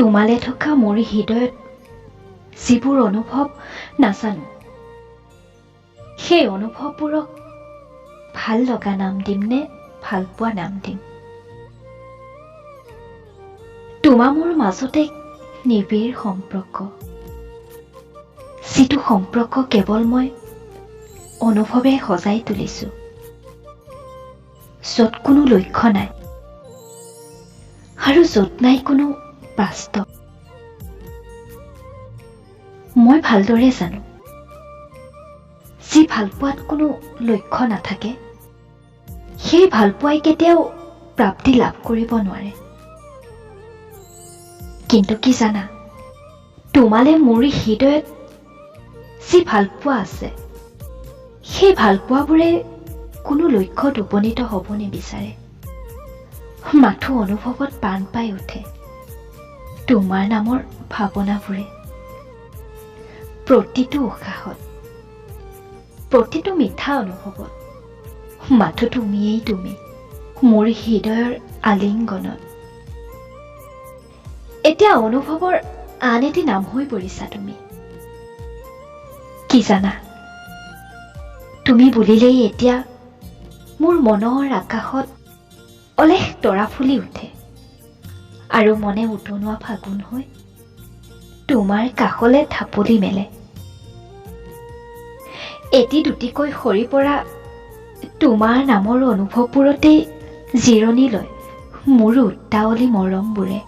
তোমালে থকা মোৰ হৃদয়ত যিবোৰ অনুভৱ নাজানো, সেই অনুভৱবোৰক ভাল লগা নাম দিম নে ভাল পোৱা নাম দিম? তোমাৰ মোৰ মাজতে নিবিড় সম্পৰ্ক, যিটো সম্পৰ্ক কেৱল মই অনুভৱে সজাই তুলিছো, য'ত কোনো লক্ষ্য নাই আৰু য'ত নাই কোনো বাস্তৱ। মই ভালদৰে জানো, যি ভালপোৱাত কোনো লক্ষ্য নাথাকে, সেই ভালপোৱাই কেতিয়াও প্ৰাপ্তি লাভ কৰিব নোৱাৰে। কিন্তু কি জানা, তোমালে মোৰ হৃদয়ত যি ভালপোৱা আছে, সেই ভালপোৱাবোৰে কোনো লক্ষ্যত উপনীত হ'ব নিবিচাৰে। মাথো অনুভৱত প্ৰাণ পাই উঠে তোমাৰ নামৰ ভাৱনাবোৰে। প্ৰতিটো উশাহত, প্ৰতিটো মিঠা অনুভৱত মাথো তুমিয়েই তুমি, মোৰ হৃদয়ৰ আলিংগনত। এতিয়া অনুভৱৰ আন এটি নাম হৈ পৰিছা তুমি। কি জানা, তুমি বুলিলেই এতিয়া মোৰ মনৰ আকাশত অলেখ তৰা ফুলি উঠে আৰু মনে উতনোৱা ফাগুন হৈ তোমাৰ কাষলে ঢাপলি মেলে। এটি দুটিকৈ সৰি পৰা তোমাৰ নামৰ অনুভৱবোৰতেই জিৰণি লয় মোৰ উত্তাৱলী মৰমবোৰে।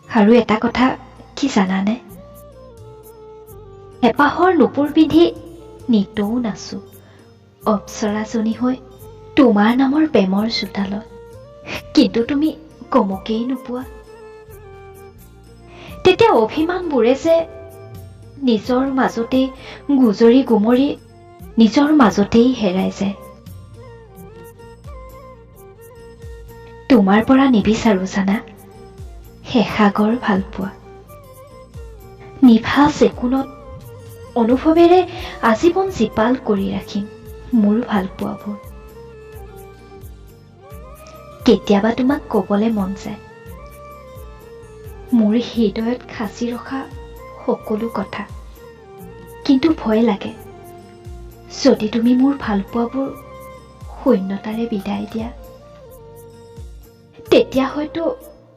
আৰু এটা কথা কি জানানে, হেঁপাহৰ নুপুৰ পিন্ধি নিতৌ নাচো অপ্সৰাজনী হৈ তোমাৰ নামৰ প্ৰেমৰ চোতালত, কিন্তু তুমি কমকেই নোপোৱা। তেতিয়া অভিমানবোৰে যে নিজৰ মাজতেই গুজৰি গুমৰি নিজৰ মাজতেই হেৰাই যায়। তোমাৰ পৰা নিবিচাৰো জানা সেসাগৰ ভালপোৱা, নিভা চেকুনত অনুভৱেৰে আজীৱন জীপাল কৰি ৰাখিম মোৰ ভালপোৱাবোৰ। কেতিয়াবা তোমাক কবলৈ মন যায় মোৰ হৃদয়ত সাঁচি ৰখা সকলো কথা, কিন্তু ভয় লাগে যদি তুমি মোৰ ভালপোৱাবোৰ শূন্যতাৰে বিদায় দিয়া। তেতিয়া হয়তো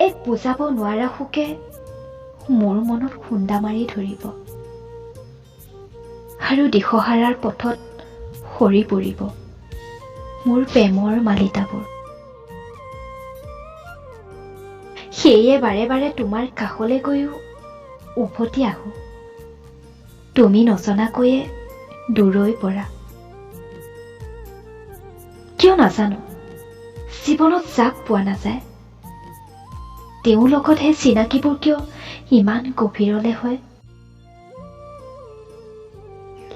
এক বুজাব নোৱাৰা সুখে মোৰ মনত খুন্দা মাৰি ধৰিব আৰু দিশহাৰাৰ পথত সৰি পৰিব মোৰ প্ৰেমৰ মালিতাবোৰ। সেয়ে বাৰে বাৰে তোমাৰ কাষলৈ গৈও উভতি আহো, তুমি নজনাকৈয়ে দূৰৈ পৰা। কিয় নাজানো, জীৱনত যাক পোৱা নাযায় তেওঁৰ লগতহে চিনাকিবোৰ কিয় ইমান গভীৰলে হয়।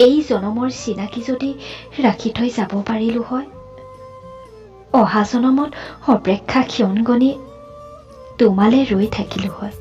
এই জনমৰ চিনাকি যদি ৰাখি থৈ যাব পাৰিলো হয়, অহা জনমত অপেক্ষা ক্ষণ গণি তোমালে ৰৈ থাকিলো হয়।